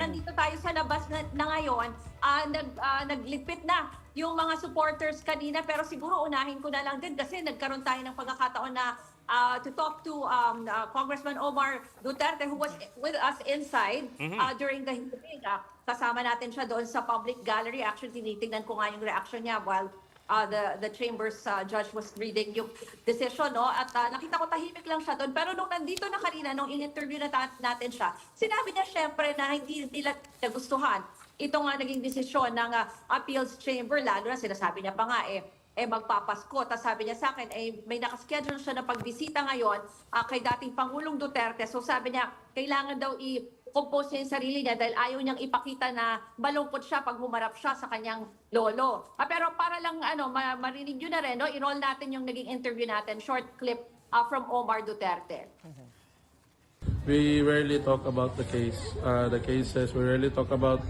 nandito tayo sa labas na ngayon, nagligpit na yung mga supporters kanina, pero siguro unahin ko na lang din kasi nagkaroon tayo ng pagkakataon na to talk to Congressman Omar Duterte, who was with us inside during the hearing. Kasama natin siya doon sa public gallery. Actually, tinitingnan ko nga yung reaction niya while the chamber's judge was reading yung decision, no? At nakita ko tahimik lang siya doon. Pero nung nandito na kanina, nung in-interview natin siya, sinabi niya syempre na hindi nila nagustuhan itong naging desisyon ng appeals chamber, lalo na sinasabi niya pa nga magpapasko. Tapos sabi niya sa akin, may nakaschedule siya na pagbisita ngayon kay dating Pangulong Duterte. So sabi niya, kailangan daw i-compose niya yung sarili niya dahil ayaw niyang ipakita na malungkot siya pag humarap siya sa kanyang lolo. Pero para lang marinig nyo na rin, no? I-roll natin yung naging interview natin, short clip from Omar Duterte. We rarely talk about the cases. We rarely talk about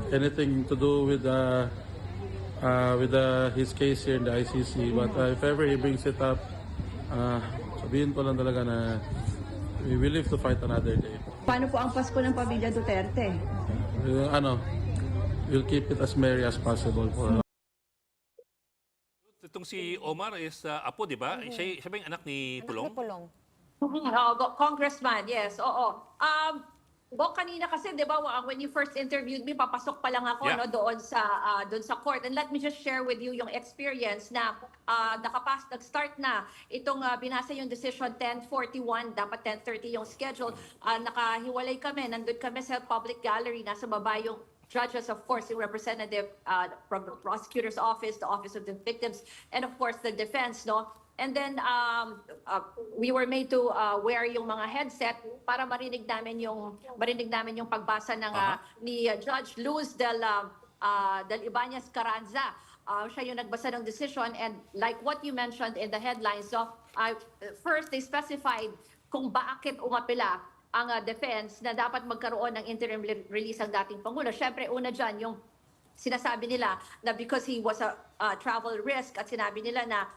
anything to do with his case here in the ICC. But if ever he brings it up, sabihin ko lang talaga na we will live to fight another day. Paano po ang Pasko ng Pamilya Duterte? We'll keep it as merry as possible for Itong si Omar is apo, di ba? Siya ba yung anak ni Pulong? Anak ni Pulong. Congressman, yes, oo. Kanina kasi, di ba, when you first interviewed me, papasok pa lang ako doon sa court. And let me just share with you yung experience na nag-start na itong binasa yung decision 10:41, dapat 10:30 yung schedule. Nakahiwalay kami, nandun kami sa public gallery, nasa baba yung judges, of course, yung representative from the prosecutor's office, the office of the victims, and of course, the defense, no? And then we were made to wear yung mga headset para marinig namin yung pagbasa ng ni Judge Luz del Ibanez Carranza. Siya yung nagbasa ng decision, and like what you mentioned in the headlines, so first they specified kung bakit umapila ang defense na dapat magkaroon ng interim release ang dating Pangulo. Siyempre, una dyan, yung sinasabi nila na because he was a travel risk, at sinabi nila na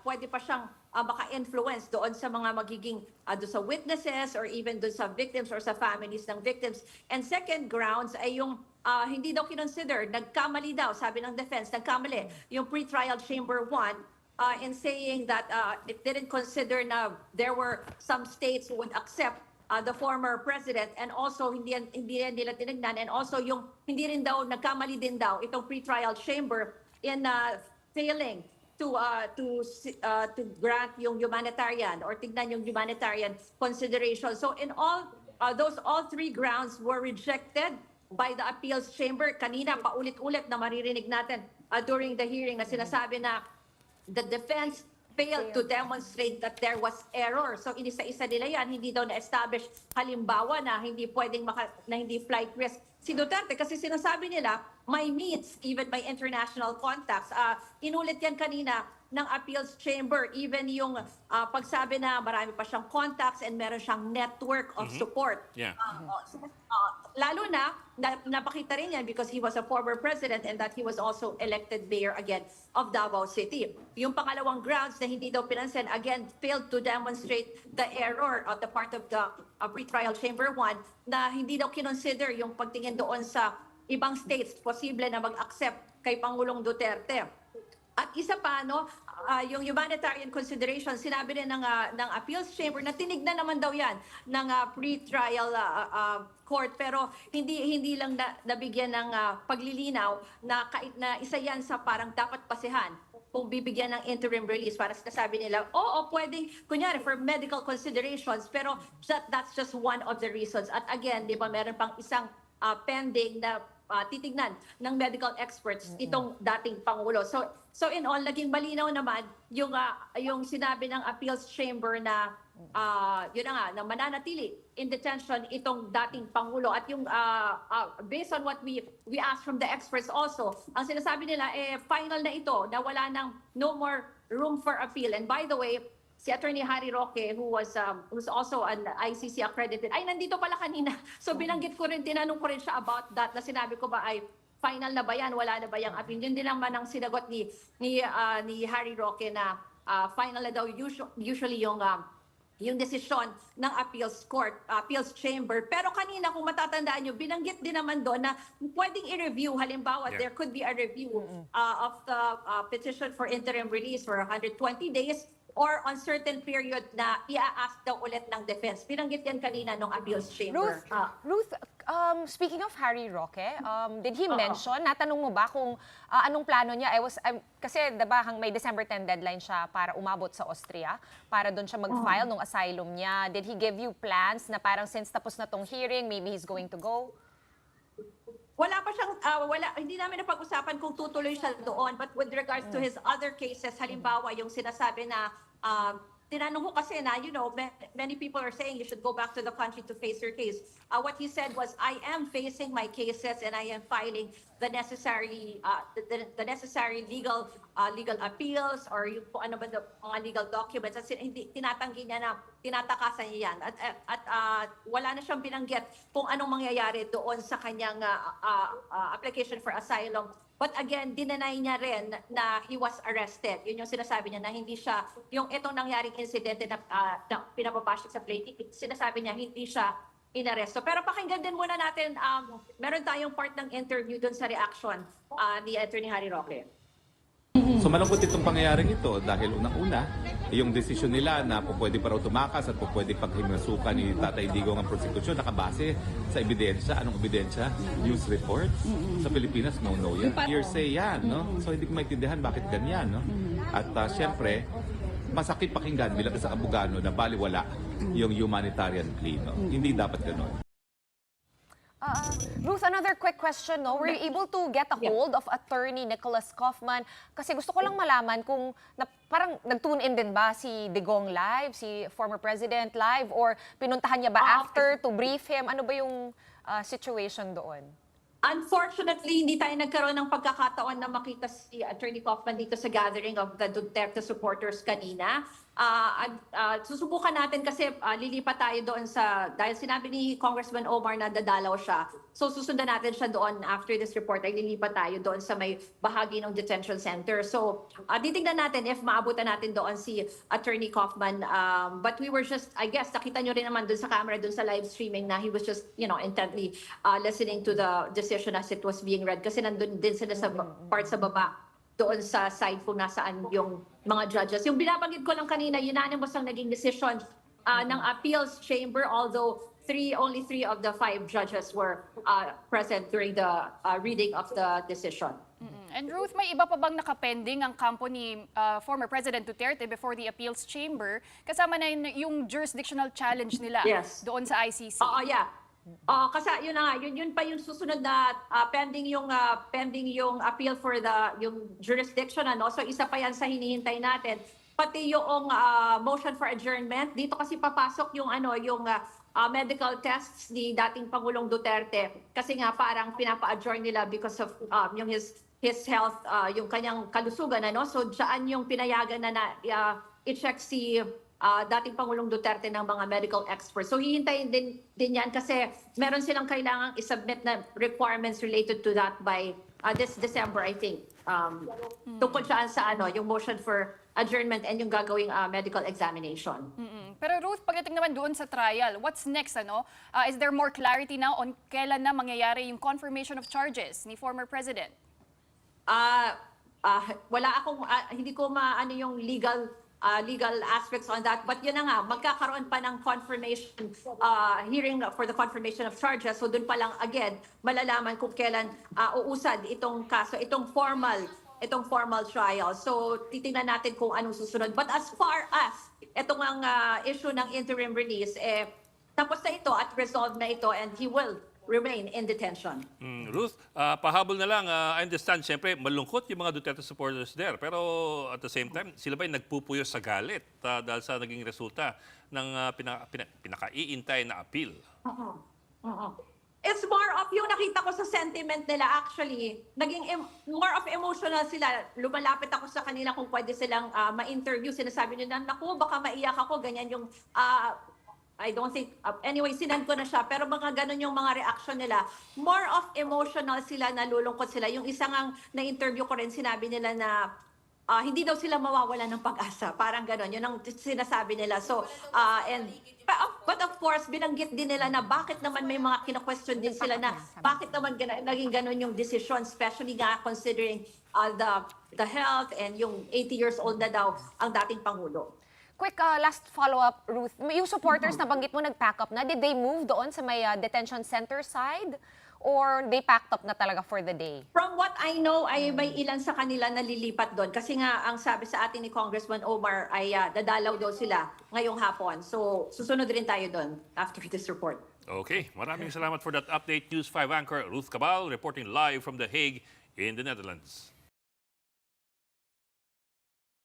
pwede pa siyang maka-influence doon sa mga magiging doon sa witnesses or even doon sa victims or sa families ng victims. And second grounds ay yung hindi daw kinonsider, nagkamali daw, sabi ng defense, nagkamali yung pre-trial chamber 1 in saying that it didn't consider na there were some states who would accept the former president, and also hindi nila tinignan, and also yung hindi rin daw, nagkamali din daw itong pre-trial chamber in failing to grant yung humanitarian or tignan yung humanitarian consideration. So in all three grounds were rejected by the appeals chamber. Kanina paulit-ulit na maririnig natin during the hearing na sinasabi na the defense failed to demonstrate that there was error. So inisa-isa nila yan, hindi daw na-establish halimbawa na hindi pwedeng na hindi flight risk si Duterte, kasi sinasabi nila may meets, even by international contacts. Inulit yan kanina ng appeals chamber, even yung pagsabi na marami pa siyang contacts and meron siyang network of support. Yeah. Lalo na napakita rin yan because he was a former president and that he was also elected mayor again of Davao City. Yung pangalawang grounds na hindi daw pinansin, again, failed to demonstrate the error of the part of the pre-trial chamber 1 na hindi daw kinonsider yung pagtingin doon sa ibang states posible na mag-accept kay Pangulong Duterte. At isa pa, yung humanitarian consideration, sinabi rin ng appeals chamber na tinignan naman daw yan ng pre-trial court, pero hindi lang nabigyan ng paglilinaw na isa yan sa parang dapat pasihan kung bibigyan ng interim release. Para sinasabi nila, pwedeng, kunyari, for medical considerations, pero that's just one of the reasons. At again, di ba, meron pang isang pending na titignan ng medical experts itong dating Pangulo. So in all, naging malinaw naman yung sinabi ng appeals chamber na yun na nga, na mananatili in detention itong dating Pangulo. At yung based on what we asked from the experts also, ang sinasabi nila, final na ito, na wala nang no more room for appeal. And by the way, si Attorney Harry Roque, who's also an ICC accredited, ay nandito pala kanina. So binanggit ko rin, tinanong ko rin siya about that, na sinabi ko ba ay final na ba yan, wala na ba yung appeal. Yun din naman ang sinagot ni Harry Roque na final na daw usually yung yung desisyon ng appeals court, appeals chamber. Pero kanina, kung matatandaan nyo, binanggit din naman doon na pwedeng i-review. Halimbawa, there could be a review of the petition for interim release for 120 days or on certain period na i-ask daw ulit ng defense. Binanggit yan kanina ng appeals chamber. Ruth, speaking of Harry Roque, did he mention, natanong mo ba kung anong plano niya? Kasi diba, may December 10 deadline siya para umabot sa Austria, para doon siya mag-file ng asylum niya. Did he give you plans na parang since tapos na tong hearing, maybe he's going to go? Wala pa siyang, hindi namin napag-usapan kung tutuloy siya doon. But with regards to his other cases, halimbawa yung sinasabi na, tinanong ko kasi na, many people are saying you should go back to the country to face your case. What he said was, I am facing my cases and I am filing the necessary legal appeals or yung kung ano ba mga legal documents. At hindi tinatanggi niya na tinatakasan niya yan. At wala na siyang binanggit kung anong mangyayari doon sa kanyang application for asylum. But again, dinenay niya rin na he was arrested. Yun yung sinasabi niya na hindi siya, yung itong nangyaring insidente na pinapapasok sa plane ticket, sinasabi niya hindi siya inaresto. Pero pakinggan din muna natin, meron tayong part ng interview dun sa reaction ni Attorney Harry Roque. So malungkot itong pangyayaring ito dahil unang-una, yung desisyon nila na pwede pa raw tumakas at pwede paghimasukan ni Tatay Digong ang prosekusyon nakabase sa ebidensya. Anong ebidensya? News reports. Sa Pilipinas, no yan. Hearsay yan, no? So hindi ko maintindihan bakit ganyan, no? At syempre, masakit pakinggan bilang isang abogado na baliwala yung humanitarian plea, no? Hindi dapat gano'n. Ruth, another quick question, no? Were you able to get a hold of attorney Nicholas Kaufman? Kasi gusto ko lang malaman kung parang nag-tune in din ba si Digong live, si former president live, or pinuntahan niya ba after to brief him? Ano ba yung situation doon? Unfortunately, hindi tayo nagkaroon ng pagkakataon na makita si Attorney Kaufman dito sa gathering of the Duterte supporters kanina. Susubukan natin kasi lilipat tayo doon dahil sinabi ni Congressman Omar na dadalaw siya. So susundan natin siya doon after this report ay lilipat tayo doon sa may bahagi ng detention center. So titignan natin if maabutan natin doon si Attorney Kaufman. But we were just, I guess, nakita nyo rin naman doon sa camera, doon sa live streaming na he was just, intently listening to the decision as it was being read. Kasi nandun din sila sa part sa baba doon sa side kung nasaan yung mga judges. Yung binabanggit ko lang kanina, unanimous ang naging decision ng appeals chamber, although only three of the 5 judges were present during the reading of the decision. And Ruth, may iba pa bang nakapending ang kampo ni former President Duterte before the appeals chamber? Kasama na yung jurisdictional challenge nila doon sa ICC. Yeah. Kasi yun na nga, yun pa yung susunod na pending yung appeal for yung jurisdiction, ano. So isa pa yan sa hinihintay natin. Pati yung motion for adjournment, dito kasi papasok yung medical tests ni dating Pangulong Duterte kasi nga parang pinapa-adjourn nila because of yung his health, yung kanyang kalusugan, ano. So diyan yung pinayagan na i-check si dating Pangulong Duterte ng mga medical experts. So hihintayin din yan kasi meron silang kailangang isubmit na requirements related to that by this December, I think. Tungkol siya sa yung motion for adjournment and yung gagawing medical examination. Pero Ruth, pagdating naman doon sa trial, what's next, ano? Is there more clarity now on kailan na mangyayari yung confirmation of charges ni former President? Wala akong, hindi ko maano yung legal aspects on that. But yun na nga, magkakaroon pa ng confirmation, hearing for the confirmation of charges. So dun pa lang, again, malalaman kung kailan uusad itong kaso, itong formal trial. So titingnan natin kung anong susunod. But as far as itong ang issue ng interim release, tapos na ito at resolved na ito and he will remain in detention. Ruth, pahabol na lang. I understand, siyempre, malungkot yung mga Duterte supporters there. Pero at the same time, sila ba'y nagpupuyo sa galit dahil sa naging resulta ng pinaka-iintay na appeal? It's more of yung nakita ko sa sentiment nila actually, naging more of emotional sila. Lumalapit ako sa kanila kung pwede silang ma-interview. Sinasabi nila, naku, baka maiyak ako. Ganyan yung I don't think, anyway, sinend ko na siya, pero mga ganun yung mga reaction nila. More of emotional sila, nalulungkot sila. Yung isang na-interview ko rin, sinabi nila na hindi daw sila mawawala ng pag-asa. Parang gano'n. Yun ang sinasabi nila. So, but of course, binanggit din nila na bakit naman may mga kina-question din sila na bakit naman naging gano'n yung decision, especially nga considering the health and yung 80 years old na daw ang dating Pangulo. Quick last follow-up, Ruth. Yung supporters na banggit mo nag-pack up na, did they move doon sa may detention center side? Or they packed up na talaga for the day? From what I know, ay may ilan sa kanila nalilipat doon. Kasi nga, ang sabi sa atin ni Congressman Omar ay dadalaw daw sila ngayong hapon. So, susunod rin tayo doon after this report. Okay, maraming salamat for that update. News 5 anchor Ruth Cabal reporting live from The Hague in the Netherlands.